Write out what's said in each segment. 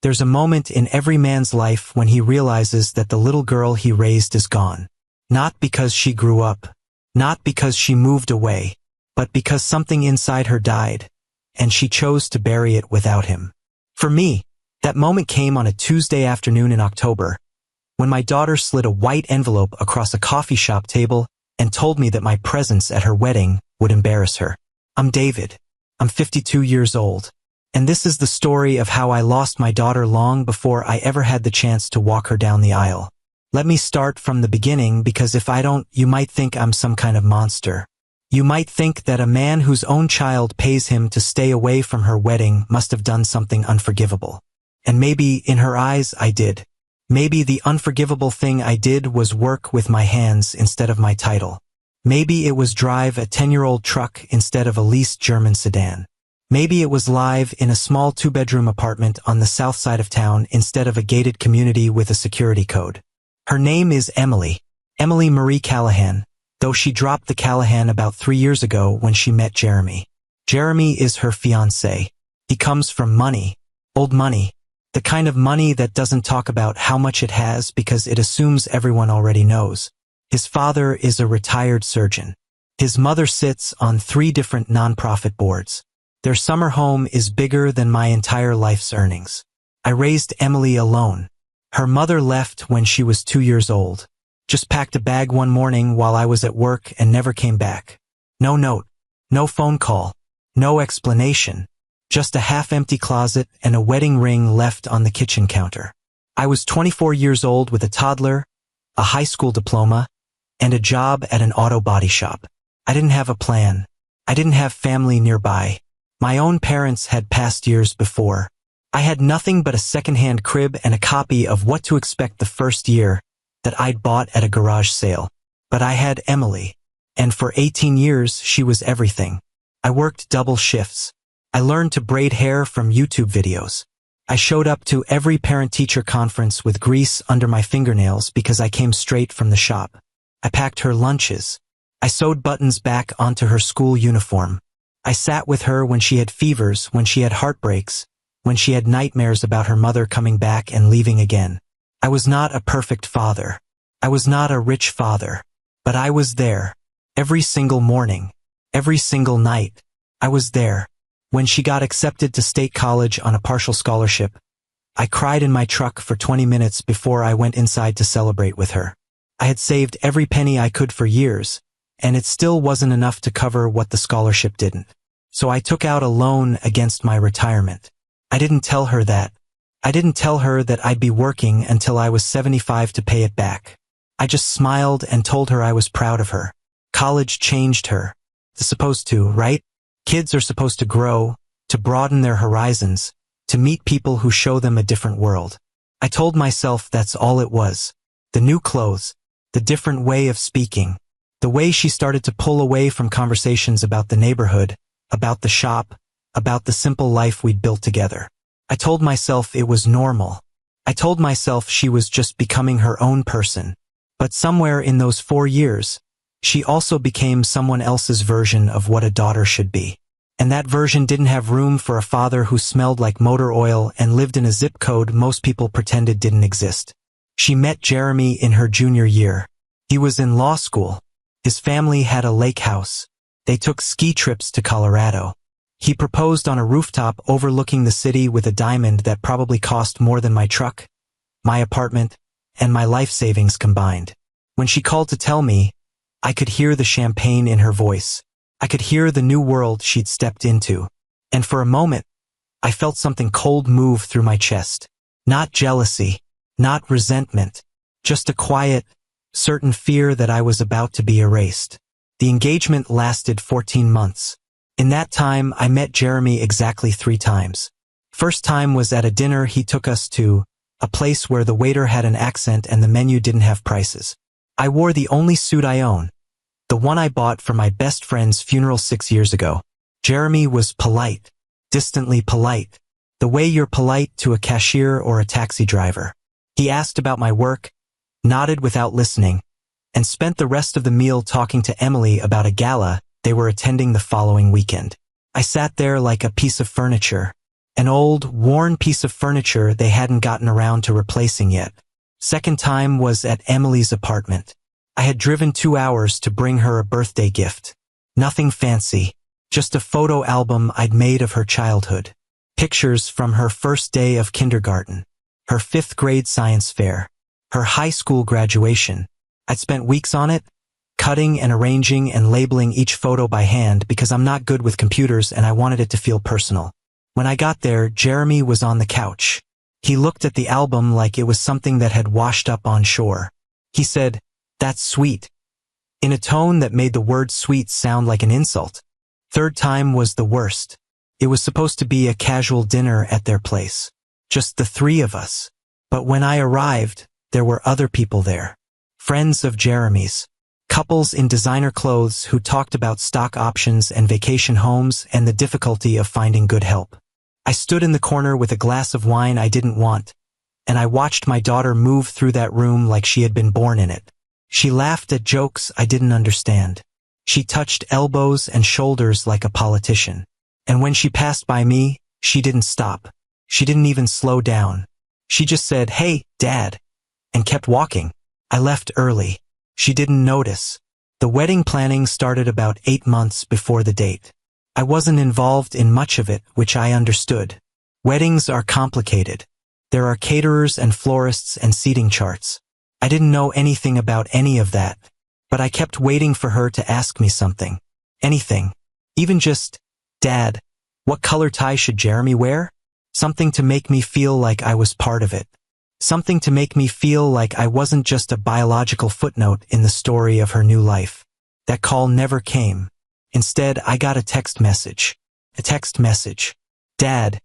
There's a moment in every man's life when he realizes that the little girl he raised is gone. Not because she grew up, not because she moved away, but because something inside her died, and she chose to bury it without him. For me, that moment came on a Tuesday afternoon in October, when my daughter slid a white envelope across a coffee shop table and told me that my presence at her wedding would embarrass her. I'm David. I'm 52 years old. And this is the story of how I lost my daughter long before I ever had the chance to walk her down the aisle. Let me start from the beginning, because if I don't, you might think I'm some kind of monster. You might think that a man whose own child pays him to stay away from her wedding must have done something unforgivable. And maybe, in her eyes, I did. Maybe the unforgivable thing I did was work with my hands instead of my title. Maybe it was drive a 10-year-old truck instead of a leased German sedan. Maybe it was live in a small 2-bedroom apartment on the south side of town instead of a gated community with a security code. Her name is Emily Marie Callahan, though she dropped the Callahan about 3 years ago when she met Jeremy. Jeremy is her fiancé. He comes from money, old money. The kind of money that doesn't talk about how much it has because it assumes everyone already knows. His father is a retired surgeon. His mother sits on 3 different nonprofit boards. Their summer home is bigger than my entire life's earnings. I raised Emily alone. Her mother left when she was 2 years old. Just packed a bag one morning while I was at work and never came back. No note, no phone call, no explanation. Just a half-empty closet and a wedding ring left on the kitchen counter. I was 24 years old with a toddler, a high school diploma, and a job at an auto body shop. I didn't have a plan. I didn't have family nearby. My own parents had passed years before. I had nothing but a second-hand crib and a copy of What to Expect the First Year that I'd bought at a garage sale. But I had Emily, and for 18 years she was everything. I worked double shifts. I learned to braid hair from YouTube videos. I showed up to every parent-teacher conference with grease under my fingernails because I came straight from the shop. I packed her lunches. I sewed buttons back onto her school uniform. I sat with her when she had fevers, when she had heartbreaks, when she had nightmares about her mother coming back and leaving again. I was not a perfect father. I was not a rich father. But I was there. Every single morning. Every single night. I was there. When she got accepted to state college on a partial scholarship, I cried in my truck for 20 minutes before I went inside to celebrate with her. I had saved every penny I could for years, and it still wasn't enough to cover what the scholarship didn't. So I took out a loan against my retirement. I didn't tell her that. I didn't tell her that I'd be working until I was 75 to pay it back. I just smiled and told her I was proud of her. College changed her. It's supposed to, right? Kids are supposed to grow, to broaden their horizons, to meet people who show them a different world. I told myself that's all it was. The new clothes, the different way of speaking, the way she started to pull away from conversations about the neighborhood, about the shop, about the simple life we'd built together. I told myself it was normal. I told myself she was just becoming her own person. But somewhere in those 4 years, she also became someone else's version of what a daughter should be. And that version didn't have room for a father who smelled like motor oil and lived in a zip code most people pretended didn't exist. She met Jeremy in her junior year. He was in law school. His family had a lake house. They took ski trips to Colorado. He proposed on a rooftop overlooking the city with a diamond that probably cost more than my truck, my apartment, and my life savings combined. When she called to tell me, I could hear the champagne in her voice. I could hear the new world she'd stepped into. And for a moment, I felt something cold move through my chest. Not jealousy, not resentment, just a quiet, certain fear that I was about to be erased. The engagement lasted 14 months. In that time, I met Jeremy exactly 3 times. First time was at a dinner he took us to, a place where the waiter had an accent and the menu didn't have prices. I wore the only suit I own, the one I bought for my best friend's funeral 6 years ago. Jeremy was polite, distantly polite, the way you're polite to a cashier or a taxi driver. He asked about my work, nodded without listening, and spent the rest of the meal talking to Emily about a gala they were attending the following weekend. I sat there like a piece of furniture. An old, worn piece of furniture they hadn't gotten around to replacing yet. Second time was at Emily's apartment. I had driven 2 hours to bring her a birthday gift. Nothing fancy, just a photo album I'd made of her childhood. Pictures from her first day of kindergarten, her 5th grade science fair, her high school graduation. I'd spent weeks on it, cutting and arranging and labeling each photo by hand because I'm not good with computers and I wanted it to feel personal. When I got there, Jeremy was on the couch. He looked at the album like it was something that had washed up on shore. He said, "That's sweet," in a tone that made the word sweet sound like an insult. Third time was the worst. It was supposed to be a casual dinner at their place. Just the 3 of us. But when I arrived, there were other people there. Friends of Jeremy's. Couples in designer clothes who talked about stock options and vacation homes and the difficulty of finding good help. I stood in the corner with a glass of wine I didn't want, and I watched my daughter move through that room like she had been born in it. She laughed at jokes I didn't understand. She touched elbows and shoulders like a politician. And when she passed by me, she didn't stop. She didn't even slow down. She just said, "Hey, Dad," and kept walking. I left early. She didn't notice. The wedding planning started about 8 months before the date. I wasn't involved in much of it, which I understood. Weddings are complicated. There are caterers and florists and seating charts. I didn't know anything about any of that, but I kept waiting for her to ask me something. Anything. Even just, "Dad, what color tie should Jeremy wear?" Something to make me feel like I was part of it. Something to make me feel like I wasn't just a biological footnote in the story of her new life. That call never came. Instead, I got a text message. A text message. "Dad,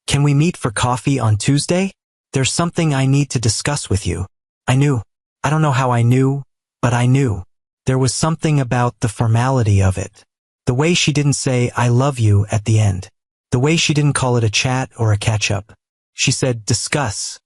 can we meet for coffee on Tuesday? There's something I need to discuss with you." I knew. I don't know how I knew, but I knew. There was something about the formality of it. The way she didn't say "I love you" at the end. The way she didn't call it a chat or a catch-up. She said "discuss."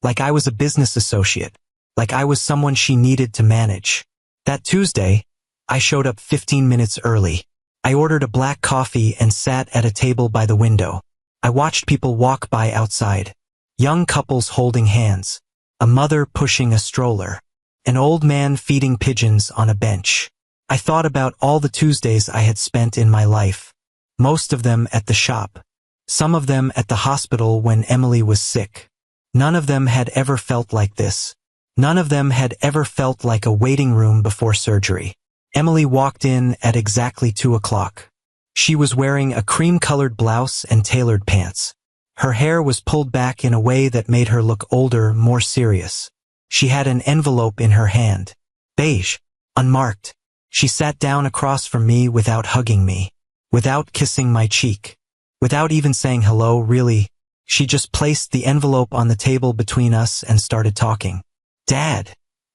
Like I was a business associate. Like I was someone she needed to manage. That Tuesday, I showed up 15 minutes early. I ordered a black coffee and sat at a table by the window. I watched people walk by outside. Young couples holding hands. A mother pushing a stroller. An old man feeding pigeons on a bench. I thought about all the Tuesdays I had spent in my life. Most of them at the shop. Some of them at the hospital when Emily was sick. None of them had ever felt like this. None of them had ever felt like a waiting room before surgery. Emily walked in at exactly 2 o'clock. She was wearing a cream-colored blouse and tailored pants. Her hair was pulled back in a way that made her look older, more serious. She had an envelope in her hand. Beige. Unmarked. She sat down across from me without hugging me. Without kissing my cheek. Without even saying hello, really. She just placed the envelope on the table between us and started talking. "Dad,"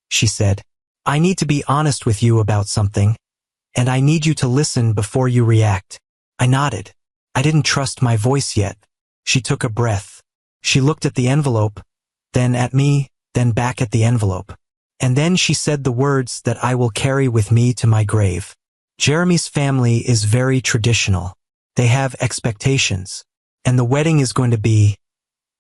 she said, "I need to be honest with you about something, and I need you to listen before you react." I nodded. I didn't trust my voice yet. She took a breath. She looked at the envelope, then at me, then back at the envelope. And then she said the words that I will carry with me to my grave. Jeremy's family is very traditional. They have expectations. And the wedding is going to be,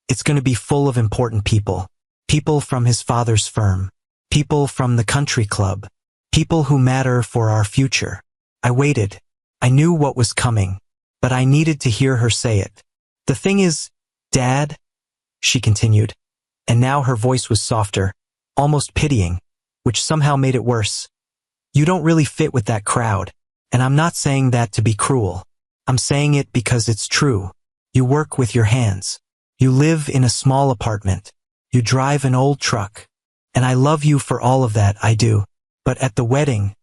it's going to be full of important people. People from his father's firm. People from the country club. People who matter for our future. I waited. I knew what was coming, but I needed to hear her say it. "The thing is, Dad," she continued, and now her voice was softer, almost pitying, which somehow made it worse. "You don't really fit with that crowd, and I'm not saying that to be cruel. I'm saying it because it's true. You work with your hands. You live in a small apartment. You drive an old truck. And I love you for all of that, I do. But at the wedding,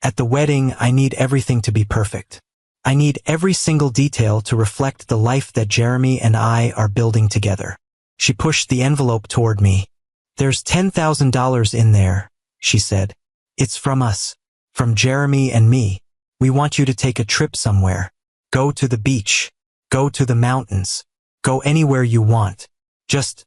I need everything to be perfect. I need every single detail to reflect the life that Jeremy and I are building together." She pushed the envelope toward me. "There's $10,000 in there," she said. "It's from us. From Jeremy and me. We want you to take a trip somewhere. Go to the beach. Go to the mountains. Go anywhere you want. Just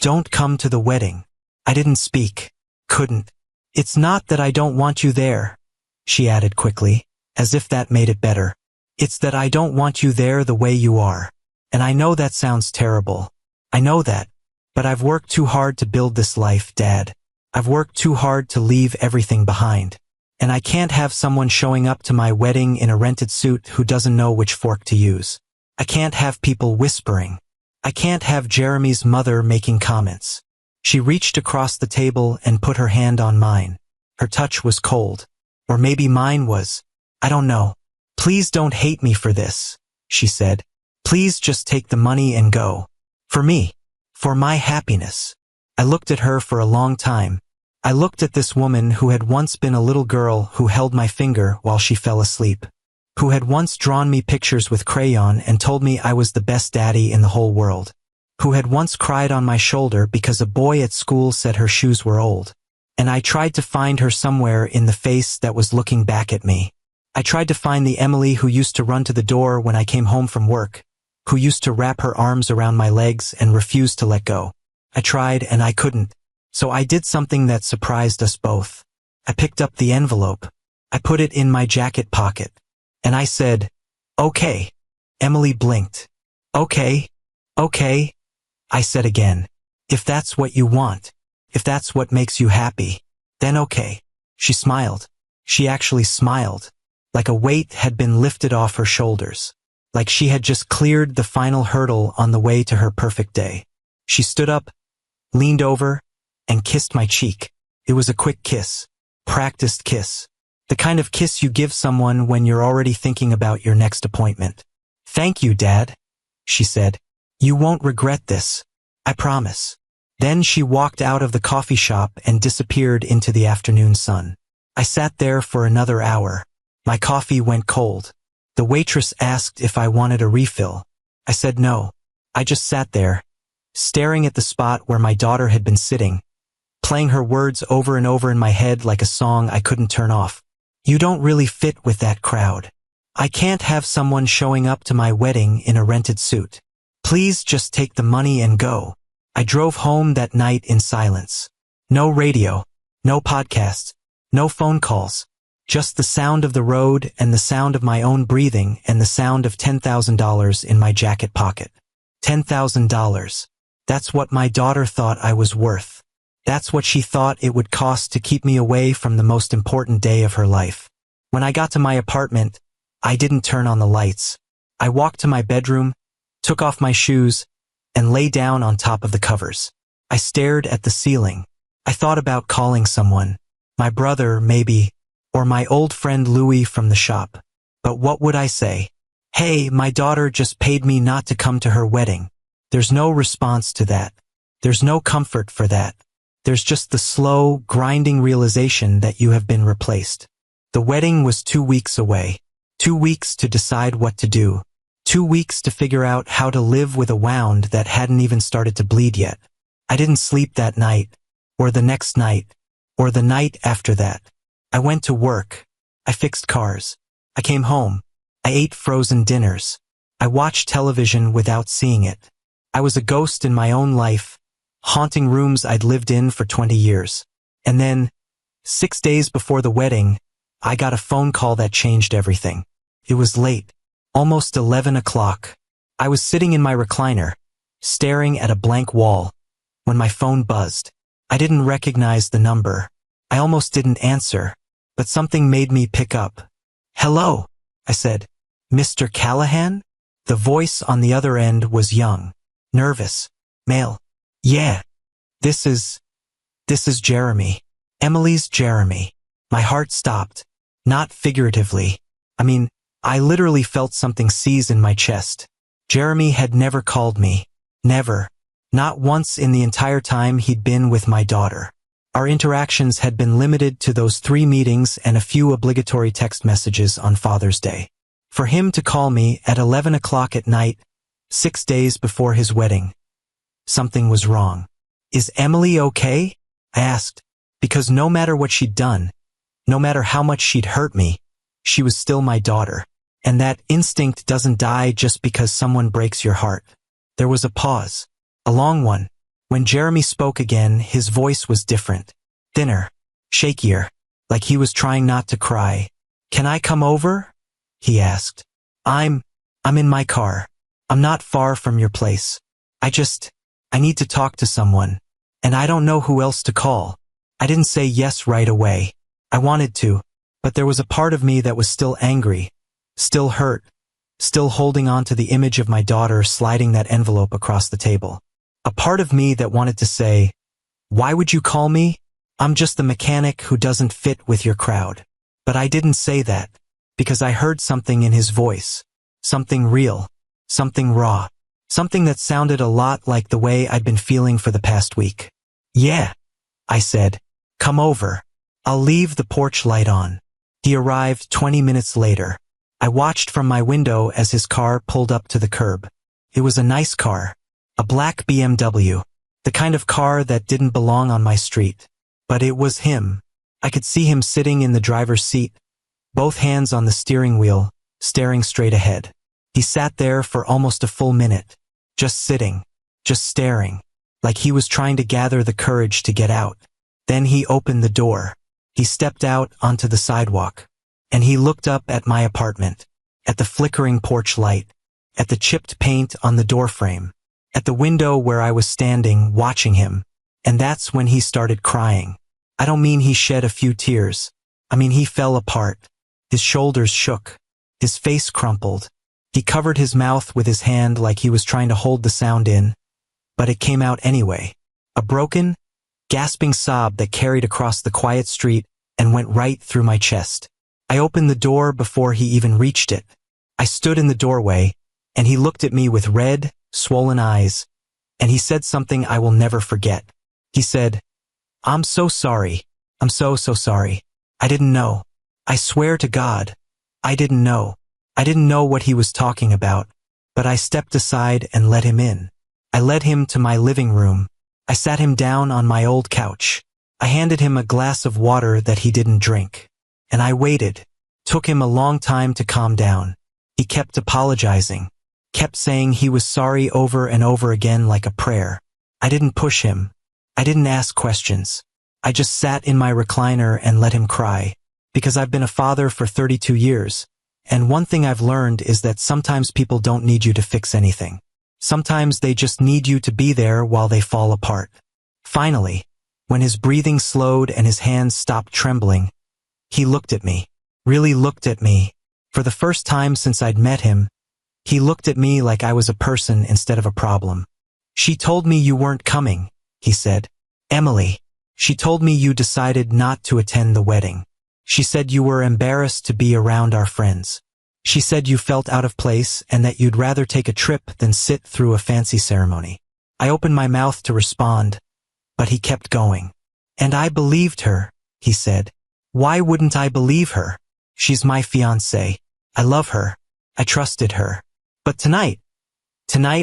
don't come to the wedding." I didn't speak. Couldn't. "It's not that I don't want you there," she added quickly, as if that made it better. "It's that I don't want you there the way you are. And I know that sounds terrible. I know that. But I've worked too hard to build this life, Dad. I've worked too hard to leave everything behind. And I can't have someone showing up to my wedding in a rented suit who doesn't know which fork to use. I can't have people whispering. I can't have Jeremy's mother making comments. She reached across the table and put her hand on mine. Her touch was cold. Or maybe mine was. I don't know. Please don't hate me for this, she said. Please just take the money and go. For me. For my happiness. I looked at her for a long time. I looked at this woman who had once been a little girl who held my finger while she fell asleep. Who had once drawn me pictures with crayon and told me I was the best daddy in the whole world. Who had once cried on my shoulder because a boy at school said her shoes were old. And I tried to find her somewhere in the face that was looking back at me. I tried to find the Emily who used to run to the door when I came home from work, who used to wrap her arms around my legs and refuse to let go. I tried and I couldn't. So I did something that surprised us both. I picked up the envelope. I put it in my jacket pocket. And I said, "Okay." Emily blinked. "Okay. Okay." I said again. "If that's what you want. If that's what makes you happy. Then okay." She smiled. She actually smiled. Like a weight had been lifted off her shoulders. Like she had just cleared the final hurdle on the way to her perfect day. She stood up, leaned over, and kissed my cheek. It was a quick kiss. Practiced kiss. The kind of kiss you give someone when you're already thinking about your next appointment. "Thank you, Dad," she said. "You won't regret this. I promise." Then she walked out of the coffee shop and disappeared into the afternoon sun. I sat there for another hour. My coffee went cold. The waitress asked if I wanted a refill. I said no. I just sat there, staring at the spot where my daughter had been sitting, playing her words over and over in my head like a song I couldn't turn off. "You don't really fit with that crowd. I can't have someone showing up to my wedding in a rented suit. Please just take the money and go." I drove home that night in silence. No radio, no podcasts, no phone calls. Just the sound of the road and the sound of my own breathing and the sound of $10,000 in my jacket pocket. $10,000. That's what my daughter thought I was worth. That's what she thought it would cost to keep me away from the most important day of her life. When I got to my apartment, I didn't turn on the lights. I walked to my bedroom, took off my shoes, and lay down on top of the covers. I stared at the ceiling. I thought about calling someone. My brother, maybe, or my old friend Louis from the shop. But what would I say? "Hey, my daughter just paid me not to come to her wedding." There's no response to that. There's no comfort for that. There's just the slow, grinding realization that you have been replaced. The wedding was 2 weeks away. 2 weeks to decide what to do. 2 weeks to figure out how to live with a wound that hadn't even started to bleed yet. I didn't sleep that night, or the next night, or the night after that. I went to work. I fixed cars. I came home. I ate frozen dinners. I watched television without seeing it. I was a ghost in my own life, haunting rooms I'd lived in for 20 years. And then, 6 days before the wedding, I got a phone call that changed everything. It was late, almost 11 o'clock. I was sitting in my recliner, staring at a blank wall, when my phone buzzed. I didn't recognize the number. I almost didn't answer, but something made me pick up. "Hello," I said. "Mr. Callahan?" The voice on the other end was young, nervous, male. "Yeah, this is Jeremy. Emily's Jeremy." My heart stopped. Not figuratively. I literally felt something seize in my chest. Jeremy had never called me. Never. Not once in the entire time he'd been with my daughter. Our interactions had been limited to those 3 meetings and a few obligatory text messages on Father's Day. For him to call me at 11 o'clock at night, 6 days before his wedding. Something was wrong. "Is Emily okay?" I asked, because no matter what she'd done, no matter how much she'd hurt me, she was still my daughter. And that instinct doesn't die just because someone breaks your heart. There was a pause. A long one. When Jeremy spoke again, his voice was different. Thinner. Shakier. Like he was trying not to cry. "Can I come over?" he asked. I'm in my car." I'm not far from your place. I need to talk to someone. And I don't know who else to call. I didn't say yes right away. I wanted to, but there was a part of me that was still angry, still hurt, still holding on to the image of my daughter sliding that envelope across the table. A part of me that wanted to say, "Why would you call me? I'm just the mechanic who doesn't fit with your crowd." But I didn't say that, because I heard something in his voice. Something real. Something raw. Something that sounded a lot like the way I'd been feeling for the past week. "Yeah," I said. "Come over. I'll leave the porch light on." He arrived 20 minutes later. I watched from my window as his car pulled up to the curb. It was a nice car. A black BMW. The kind of car that didn't belong on my street. But it was him. I could see him sitting in the driver's seat, both hands on the steering wheel, staring straight ahead. He sat there for almost a full minute, just sitting, just staring, like he was trying to gather the courage to get out. Then he opened the door. He stepped out onto the sidewalk, and he looked up at my apartment, at the flickering porch light, at the chipped paint on the doorframe, at the window where I was standing watching him, and that's when he started crying. I don't mean he shed a few tears. I mean he fell apart. His shoulders shook. His face crumpled. He covered his mouth with his hand like he was trying to hold the sound in, but it came out anyway. A broken, gasping sob that carried across the quiet street and went right through my chest. I opened the door before he even reached it. I stood in the doorway, and he looked at me with red, swollen eyes, and he said something I will never forget. He said, "I'm so sorry. I'm so sorry. I didn't know. I swear to God, I didn't know. I didn't know what he was talking about, but I stepped aside and let him in. I led him to my living room. I sat him down on my old couch. I handed him a glass of water that he didn't drink. And I waited. Took him a long time to calm down. He kept apologizing, kept saying he was sorry over and over again like a prayer. I didn't push him. I didn't ask questions. I just sat in my recliner and let him cry, because I've been a father for 32 years, and one thing I've learned is that sometimes people don't need you to fix anything. Sometimes they just need you to be there while they fall apart. Finally, when his breathing slowed and his hands stopped trembling, he looked at me, really looked at me. For the first time since I'd met him, he looked at me like I was a person instead of a problem. "She told me you weren't coming," he said. "Emily, she told me you decided not to attend the wedding. She said you were embarrassed to be around our friends. She said you felt out of place and that you'd rather take a trip than sit through a fancy ceremony." I opened my mouth to respond, but he kept going. "And I believed her," he said. "Why wouldn't I believe her? She's my fiancé. I love her. I trusted her. But tonight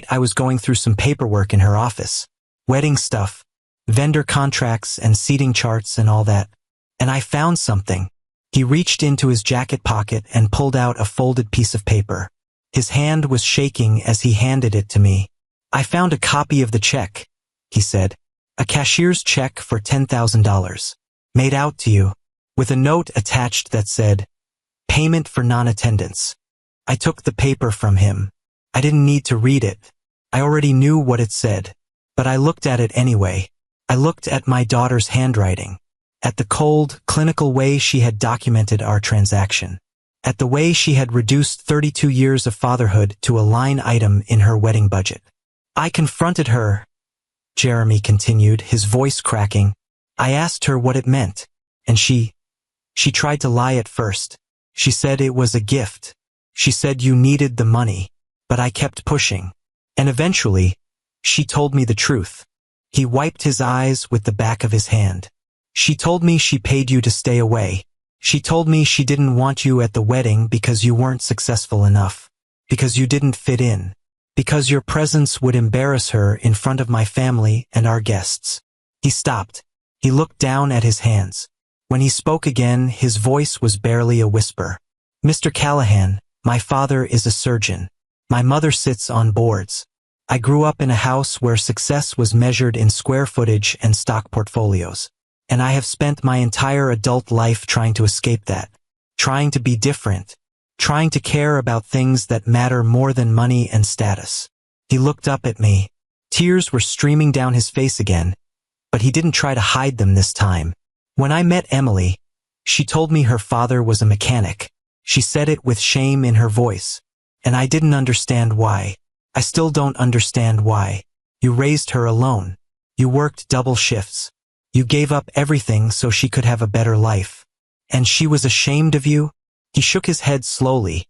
I was going through some paperwork in her office. Wedding stuff, vendor contracts and seating charts and all that. And I found something." He reached into his jacket pocket and pulled out a folded piece of paper. His hand was shaking as he handed it to me. "I found a copy of the check," he said. "A cashier's check for $10,000. Made out to you, with a note attached that said, 'Payment for non-attendance.'" I took the paper from him. I didn't need to read it. I already knew what it said. But I looked at it anyway. I looked at my daughter's handwriting. At the cold, clinical way she had documented our transaction. At the way she had reduced 32 years of fatherhood to a line item in her wedding budget. "I confronted her," Jeremy continued, his voice cracking. "I asked her what it meant, and she tried to lie at first. She said it was a gift. She said you needed the money, but I kept pushing. And eventually, she told me the truth." He wiped his eyes with the back of his hand. "She told me she paid you to stay away. She told me she didn't want you at the wedding because you weren't successful enough, because you didn't fit in, because your presence would embarrass her in front of my family and our guests." He stopped. He looked down at his hands. When he spoke again, his voice was barely a whisper. "Mr. Callahan, my father is a surgeon. My mother sits on boards. I grew up in a house where success was measured in square footage and stock portfolios. And I have spent my entire adult life trying to escape that, trying to be different, trying to care about things that matter more than money and status. He looked up at me. Tears were streaming down his face again, but he didn't try to hide them this time. When I met Emily, she told me her father was a mechanic. She said it with shame in her voice, and I didn't understand why. I still don't understand why. You raised her alone. You worked double shifts. You gave up everything so she could have a better life. And she was ashamed of you? He shook his head slowly,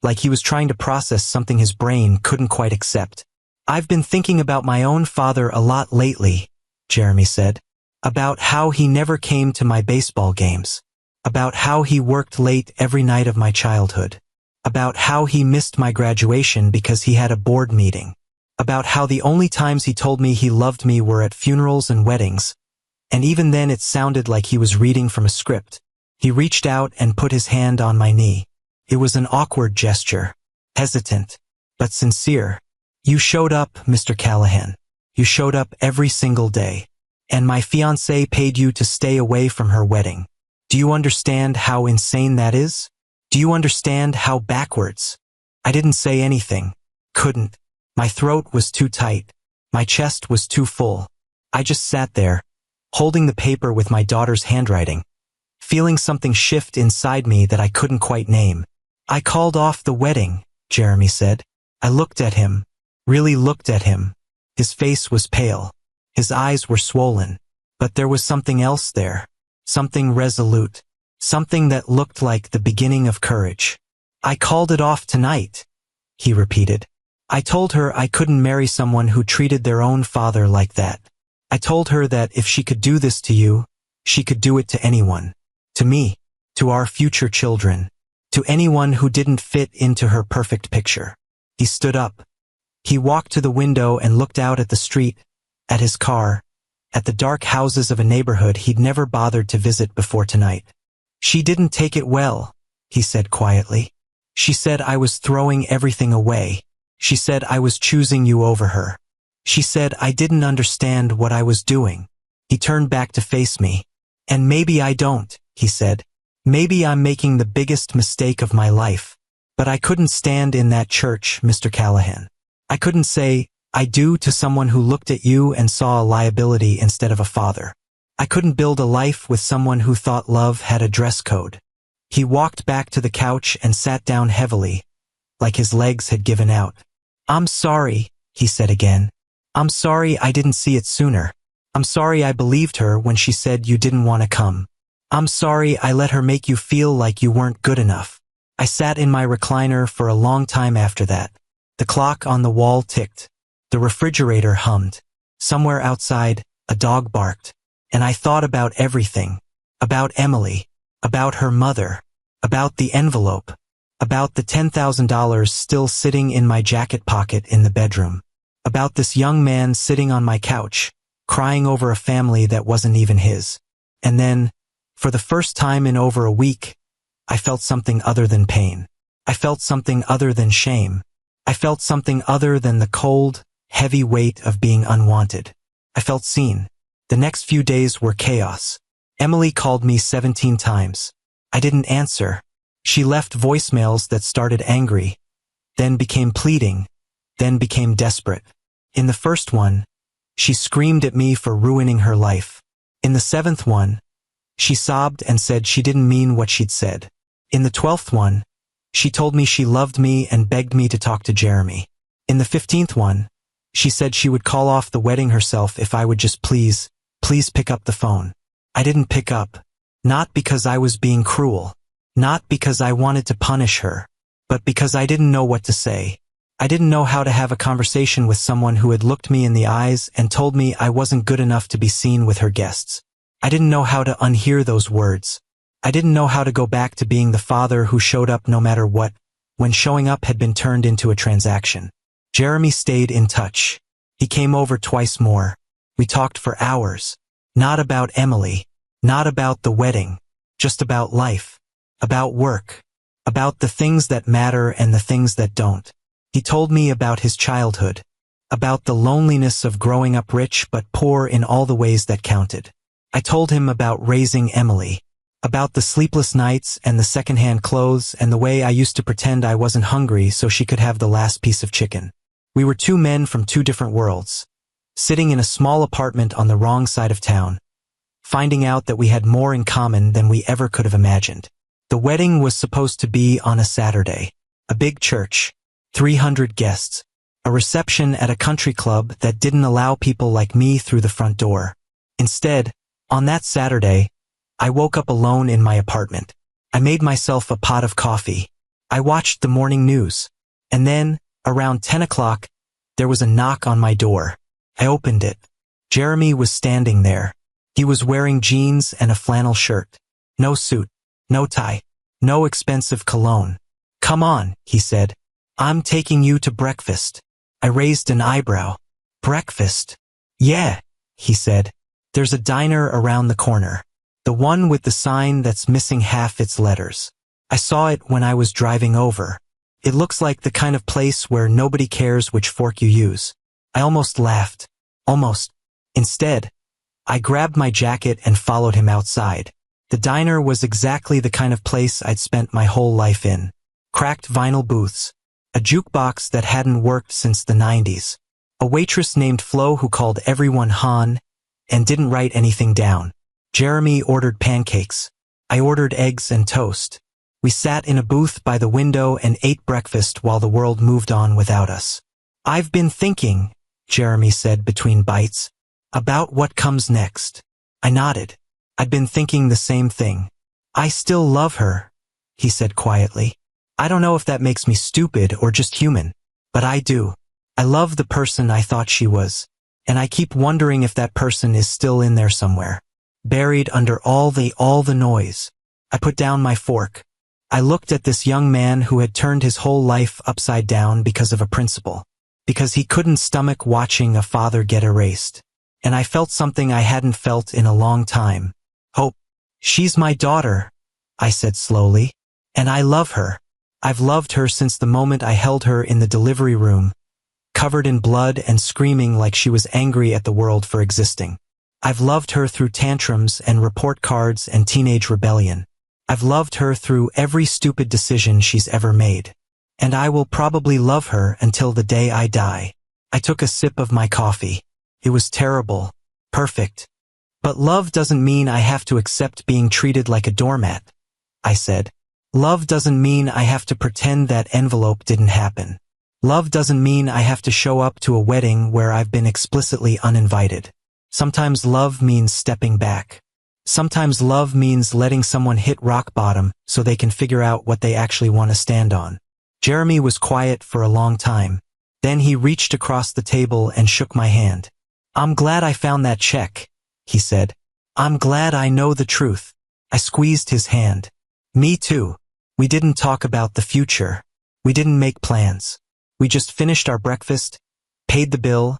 like he was trying to process something his brain couldn't quite accept. I've been thinking about my own father a lot lately, Jeremy said. About how he never came to my baseball games. About how he worked late every night of my childhood. About how he missed my graduation because he had a board meeting. About how the only times he told me he loved me were at funerals and weddings. And even then it sounded like he was reading from a script. He reached out and put his hand on my knee. It was an awkward gesture. Hesitant, but sincere. You showed up, Mr. Callahan. You showed up every single day. And my fiancé paid you to stay away from her wedding. Do you understand how insane that is? Do you understand how backwards? I didn't say anything. Couldn't. My throat was too tight. My chest was too full. I just sat there, holding the paper with my daughter's handwriting, feeling something shift inside me that I couldn't quite name. I called off the wedding, Jeremy said. I looked at him, really looked at him. His face was pale. His eyes were swollen. But there was something else there. Something resolute. Something that looked like the beginning of courage. I called it off tonight, he repeated. I told her I couldn't marry someone who treated their own father like that. I told her that if she could do this to you, she could do it to anyone. To me, to our future children, to anyone who didn't fit into her perfect picture. He stood up. He walked to the window and looked out at the street, at his car, at the dark houses of a neighborhood he'd never bothered to visit before tonight. She didn't take it well, he said quietly. She said I was throwing everything away. She said I was choosing you over her. She said I didn't understand what I was doing. He turned back to face me. And maybe I don't, he said. Maybe I'm making the biggest mistake of my life. But I couldn't stand in that church, Mr. Callahan. I couldn't say, I do to someone who looked at you and saw a liability instead of a father. I couldn't build a life with someone who thought love had a dress code. He walked back to the couch and sat down heavily, like his legs had given out. I'm sorry, he said again. I'm sorry I didn't see it sooner. I'm sorry I believed her when she said you didn't want to come. I'm sorry I let her make you feel like you weren't good enough. I sat in my recliner for a long time after that. The clock on the wall ticked. The refrigerator hummed. Somewhere outside, a dog barked. And I thought about everything. About Emily. About her mother. About the envelope. About the $10,000 still sitting in my jacket pocket in the bedroom. About this young man sitting on my couch, crying over a family that wasn't even his. And then, for the first time in over a week, I felt something other than pain. I felt something other than shame. I felt something other than the cold, heavy weight of being unwanted. I felt seen. The next few days were chaos. Emily called me 17 times. I didn't answer. She left voicemails that started angry, then became pleading, then became desperate. In the first one, she screamed at me for ruining her life. In the 7th one, she sobbed and said she didn't mean what she'd said. In the 12th one, she told me she loved me and begged me to talk to Jeremy. In the 15th one, she said she would call off the wedding herself if I would just please pick up the phone. I didn't pick up. Not because I was being cruel. Not because I wanted to punish her. But because I didn't know what to say. I didn't know how to have a conversation with someone who had looked me in the eyes and told me I wasn't good enough to be seen with her guests. I didn't know how to unhear those words. I didn't know how to go back to being the father who showed up no matter what, when showing up had been turned into a transaction. Jeremy stayed in touch. He came over twice more. We talked for hours. Not about Emily. Not about the wedding. Just about life. About work. About the things that matter and the things that don't. He told me about his childhood. About the loneliness of growing up rich but poor in all the ways that counted. I told him about raising Emily. About the sleepless nights and the secondhand clothes and the way I used to pretend I wasn't hungry so she could have the last piece of chicken. We were two men from two different worlds, sitting in a small apartment on the wrong side of town, finding out that we had more in common than we ever could have imagined. The wedding was supposed to be on a Saturday. A big church, 300 guests, a reception at a country club that didn't allow people like me through the front door. Instead, on that Saturday, I woke up alone in my apartment. I made myself a pot of coffee. I watched the morning news. And then, around 10 o'clock, there was a knock on my door. I opened it. Jeremy was standing there. He was wearing jeans and a flannel shirt. No suit, no tie, no expensive cologne. "Come on," he said. "I'm taking you to breakfast." I raised an eyebrow. "Breakfast?" "Yeah," he said. "There's a diner around the corner. The one with the sign that's missing half its letters. I saw it when I was driving over. It looks like the kind of place where nobody cares which fork you use." I almost laughed. Almost. Instead, I grabbed my jacket and followed him outside. The diner was exactly the kind of place I'd spent my whole life in. Cracked vinyl booths. A jukebox that hadn't worked since the 90s. A waitress named Flo who called everyone Han and didn't write anything down. Jeremy ordered pancakes. I ordered eggs and toast. We sat in a booth by the window and ate breakfast while the world moved on without us. "I've been thinking," Jeremy said between bites, "about what comes next." I nodded. I'd been thinking the same thing. "I still love her," he said quietly. "I don't know if that makes me stupid or just human, but I do. I love the person I thought she was, and I keep wondering if that person is still in there somewhere, buried under all the noise." I put down my fork. I looked at this young man who had turned his whole life upside down because of a principle, because he couldn't stomach watching a father get erased. And I felt something I hadn't felt in a long time. Hope. "She's my daughter," I said slowly, "and I love her. I've loved her since the moment I held her in the delivery room, covered in blood and screaming like she was angry at the world for existing. I've loved her through tantrums and report cards and teenage rebellion. I've loved her through every stupid decision she's ever made. And I will probably love her until the day I die." I took a sip of my coffee. It was terrible. Perfect. "But love doesn't mean I have to accept being treated like a doormat," I said. "Love doesn't mean I have to pretend that envelope didn't happen. Love doesn't mean I have to show up to a wedding where I've been explicitly uninvited. Sometimes love means stepping back. Sometimes love means letting someone hit rock bottom so they can figure out what they actually want to stand on." Jeremy was quiet for a long time. Then he reached across the table and shook my hand. "I'm glad I found that check," he said. "I'm glad I know the truth." I squeezed his hand. "Me too." We didn't talk about the future. We didn't make plans. We just finished our breakfast, paid the bill,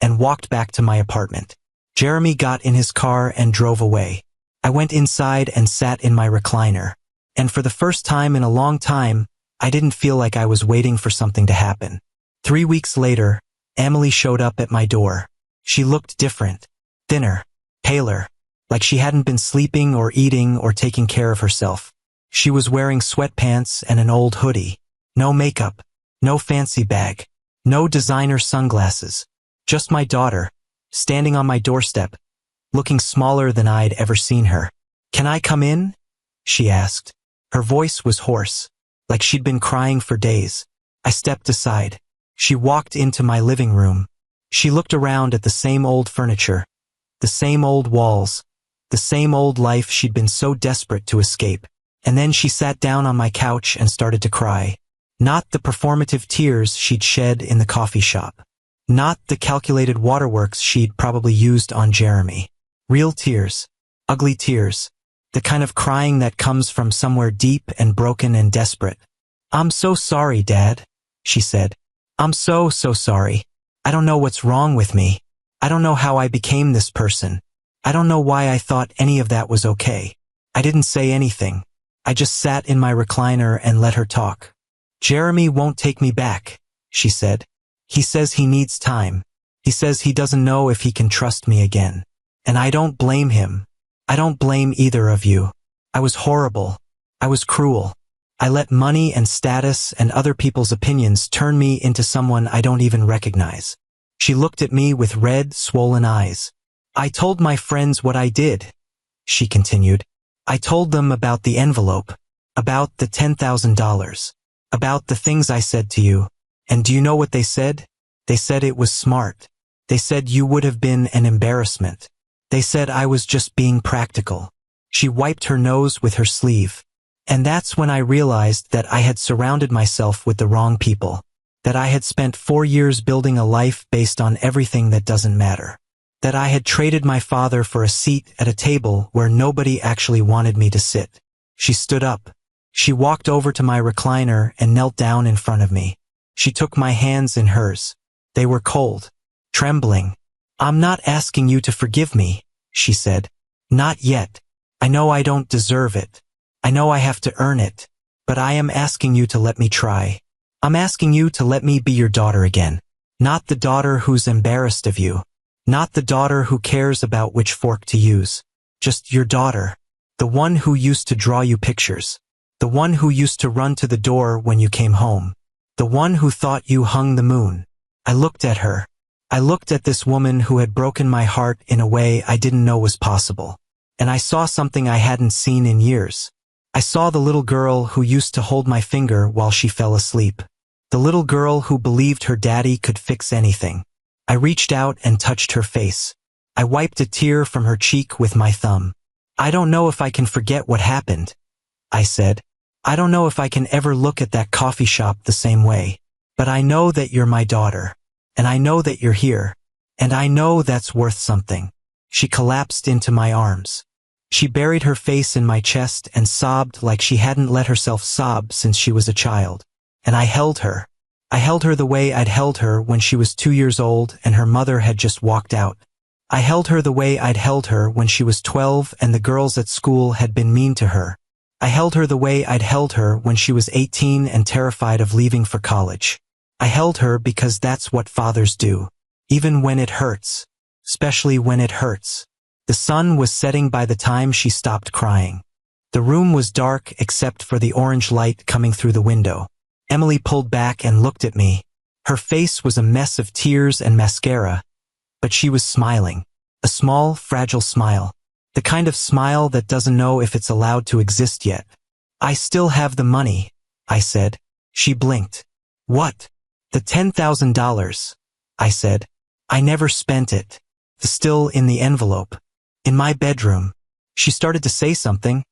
and walked back to my apartment. Jeremy got in his car and drove away. I went inside and sat in my recliner. And for the first time in a long time, I didn't feel like I was waiting for something to happen. 3 weeks later, Emily showed up at my door. She looked different, thinner, paler, like she hadn't been sleeping or eating or taking care of herself. She was wearing sweatpants and an old hoodie. No makeup, no fancy bag, no designer sunglasses. Just my daughter, standing on my doorstep, looking smaller than I'd ever seen her. "Can I come in?" she asked. Her voice was hoarse, like she'd been crying for days. I stepped aside. She walked into my living room. She looked around at the same old furniture, the same old walls, the same old life she'd been so desperate to escape. And then she sat down on my couch and started to cry. Not the performative tears she'd shed in the coffee shop. Not the calculated waterworks she'd probably used on Jeremy. Real tears. Ugly tears. The kind of crying that comes from somewhere deep and broken and desperate. "I'm so sorry, Dad," she said. "I'm so sorry. I don't know what's wrong with me. I don't know how I became this person. I don't know why I thought any of that was okay." I didn't say anything. I just sat in my recliner and let her talk. "Jeremy won't take me back," she said. "He says he needs time. He says he doesn't know if he can trust me again. And I don't blame him. I don't blame either of you. I was horrible. I was cruel. I let money and status and other people's opinions turn me into someone I don't even recognize. She looked at me with red, swollen eyes. I told my friends what I did, she continued. I told them about the envelope, about the $10,000, about the things I said to you. And do you know what they said? They said it was smart. They said you would have been an embarrassment. They said I was just being practical. She wiped her nose with her sleeve. And that's when I realized that I had surrounded myself with the wrong people, that I had spent 4 years building a life based on everything that doesn't matter, that I had traded my father for a seat at a table where nobody actually wanted me to sit. She stood up. She walked over to my recliner and knelt down in front of me. She took my hands in hers. They were cold, trembling. I'm not asking you to forgive me, she said. Not yet. I know I don't deserve it. I know I have to earn it. But I am asking you to let me try. I'm asking you to let me be your daughter again. Not the daughter who's embarrassed of you. Not the daughter who cares about which fork to use. Just your daughter. The one who used to draw you pictures. The one who used to run to the door when you came home. The one who thought you hung the moon. I looked at her. I looked at this woman who had broken my heart in a way I didn't know was possible. And I saw something I hadn't seen in years. I saw the little girl who used to hold my finger while she fell asleep. The little girl who believed her daddy could fix anything. I reached out and touched her face. I wiped a tear from her cheek with my thumb. I don't know if I can forget what happened, I said. I don't know if I can ever look at that coffee shop the same way. But I know that you're my daughter. And I know that you're here. And I know that's worth something. She collapsed into my arms. She buried her face in my chest and sobbed like she hadn't let herself sob since she was a child. And I held her. I held her the way I'd held her when she was 2 years old and her mother had just walked out. I held her the way I'd held her when she was 12 and the girls at school had been mean to her. I held her the way I'd held her when she was 18 and terrified of leaving for college. I held her because that's what fathers do. Even when it hurts. Especially when it hurts. The sun was setting by the time she stopped crying. The room was dark except for the orange light coming through the window. Emily pulled back and looked at me. Her face was a mess of tears and mascara, but she was smiling. A small, fragile smile. The kind of smile that doesn't know if it's allowed to exist yet. I still have the money, I said. She blinked. What? The $10,000, I said. I never spent it. Still in the envelope. In my bedroom. She started to say something,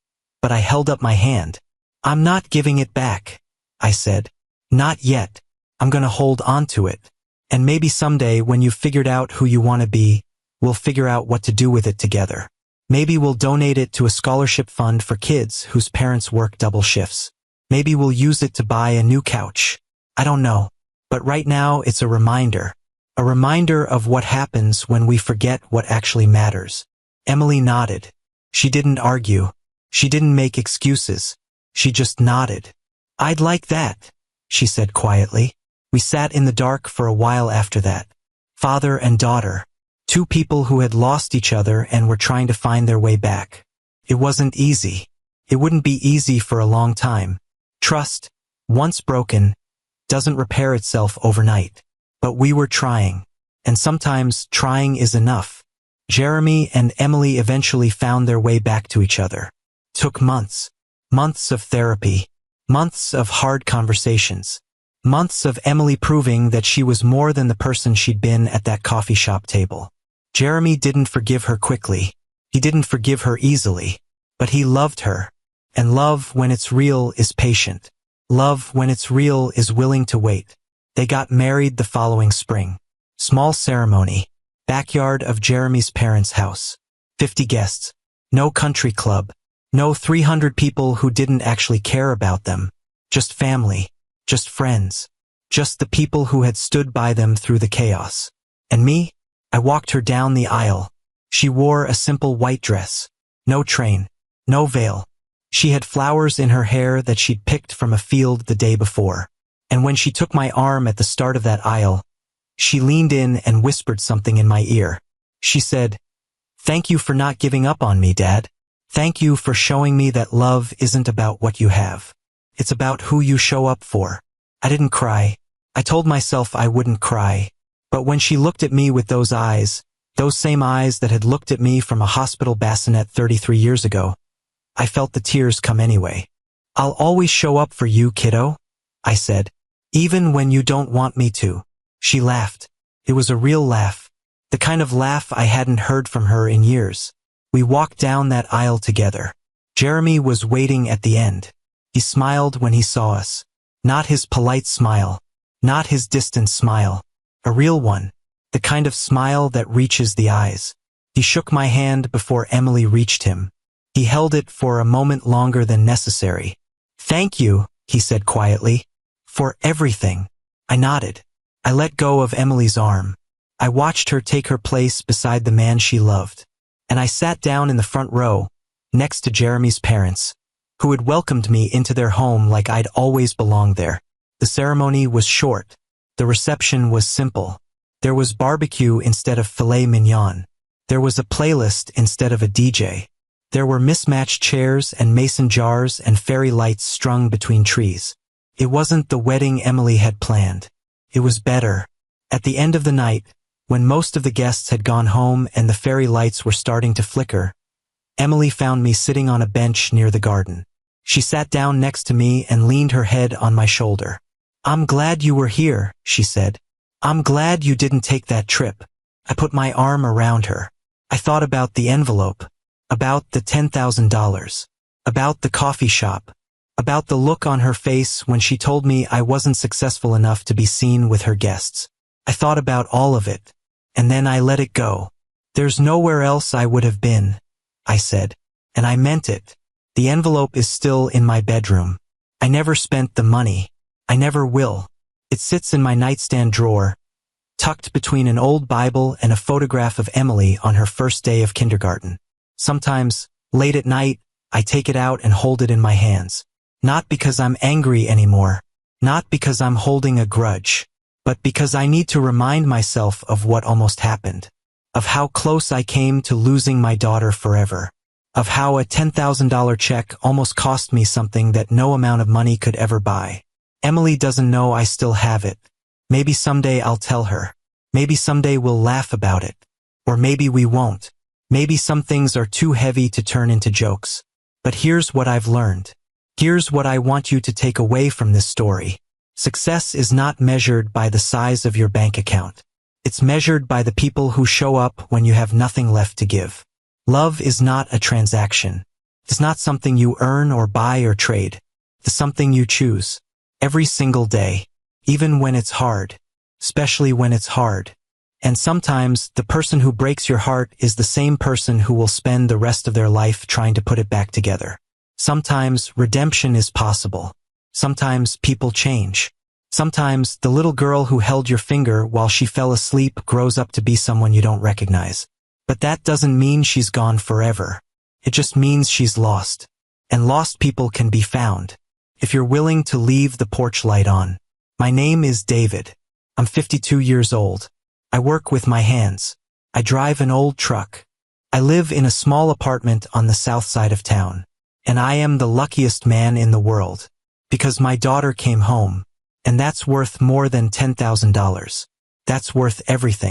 but I held up my hand. I'm not giving it back, I said. Not yet. I'm gonna hold on to it. And maybe someday when you've figured out who you want to be, we'll figure out what to do with it together. Maybe we'll donate it to a scholarship fund for kids whose parents work double shifts. Maybe we'll use it to buy a new couch. I don't know. But right now it's a reminder. A reminder of what happens when we forget what actually matters. Emily nodded. She didn't argue. She didn't make excuses. She just nodded. I'd like that, she said quietly. We sat in the dark for a while after that. Father and daughter. Two people who had lost each other and were trying to find their way back. It wasn't easy. It wouldn't be easy for a long time. Trust, once broken, doesn't repair itself overnight. But we were trying. And sometimes trying is enough. Jeremy and Emily eventually found their way back to each other. Took months. Months of therapy. Months of hard conversations. Months of Emily proving that she was more than the person she'd been at that coffee shop table. Jeremy didn't forgive her quickly. He didn't forgive her easily. But he loved her. And love, when it's real, is patient. Love, when it's real, is willing to wait. They got married the following spring. Small ceremony. Backyard of Jeremy's parents' house. 50 guests. No country club. No 300 people who didn't actually care about them. Just family. Just friends. Just the people who had stood by them through the chaos. And me? I walked her down the aisle. She wore a simple white dress. No train. No veil. She had flowers in her hair that she'd picked from a field the day before. And when she took my arm at the start of that aisle, she leaned in and whispered something in my ear. She said, "Thank you for not giving up on me, Dad." Thank you for showing me that love isn't about what you have. It's about who you show up for. I didn't cry. I told myself I wouldn't cry. But when she looked at me with those eyes, those same eyes that had looked at me from a hospital bassinet 33 years ago, I felt the tears come anyway. I'll always show up for you, kiddo, I said. Even when you don't want me to. She laughed. It was a real laugh. The kind of laugh I hadn't heard from her in years. We walked down that aisle together. Jeremy was waiting at the end. He smiled when he saw us. Not his polite smile. Not his distant smile. A real one. The kind of smile that reaches the eyes. He shook my hand before Emily reached him. He held it for a moment longer than necessary. Thank you, he said quietly. For everything. I nodded. I let go of Emily's arm. I watched her take her place beside the man she loved. And I sat down in the front row, next to Jeremy's parents, who had welcomed me into their home like I'd always belonged there. The ceremony was short. The reception was simple. There was barbecue instead of filet mignon. There was a playlist instead of a DJ. There were mismatched chairs and mason jars and fairy lights strung between trees. It wasn't the wedding Emily had planned. It was better. At the end of the night, when most of the guests had gone home and the fairy lights were starting to flicker, Emily found me sitting on a bench near the garden. She sat down next to me and leaned her head on my shoulder. I'm glad you were here, she said. I'm glad you didn't take that trip. I put my arm around her. I thought about the envelope, about the $10,000, about the coffee shop, about the look on her face when she told me I wasn't successful enough to be seen with her guests. I thought about all of it, and then I let it go. There's nowhere else I would have been, I said, and I meant it. The envelope is still in my bedroom. I never spent the money. I never will. It sits in my nightstand drawer, tucked between an old Bible and a photograph of Emily on her first day of kindergarten. Sometimes, late at night, I take it out and hold it in my hands. Not because I'm angry anymore, not because I'm holding a grudge, but because I need to remind myself of what almost happened, of how close I came to losing my daughter forever, of how a $10,000 check almost cost me something that no amount of money could ever buy. Emily doesn't know I still have it. Maybe someday I'll tell her. Maybe someday we'll laugh about it. Or maybe we won't. Maybe some things are too heavy to turn into jokes. But here's what I've learned. Here's what I want you to take away from this story. Success is not measured by the size of your bank account. It's measured by the people who show up when you have nothing left to give. Love is not a transaction. It's not something you earn or buy or trade. It's something you choose. Every single day. Even when it's hard. Especially when it's hard. And sometimes, the person who breaks your heart is the same person who will spend the rest of their life trying to put it back together. Sometimes, redemption is possible. Sometimes, people change. Sometimes, the little girl who held your finger while she fell asleep grows up to be someone you don't recognize. But that doesn't mean she's gone forever. It just means she's lost. And lost people can be found. If you're willing to leave the porch light on. My name is David. I'm 52 years old. I work with my hands. I drive an old truck. I live in a small apartment on the south side of town. And I am the luckiest man in the world. Because my daughter came home. And that's worth more than $10,000. That's worth everything.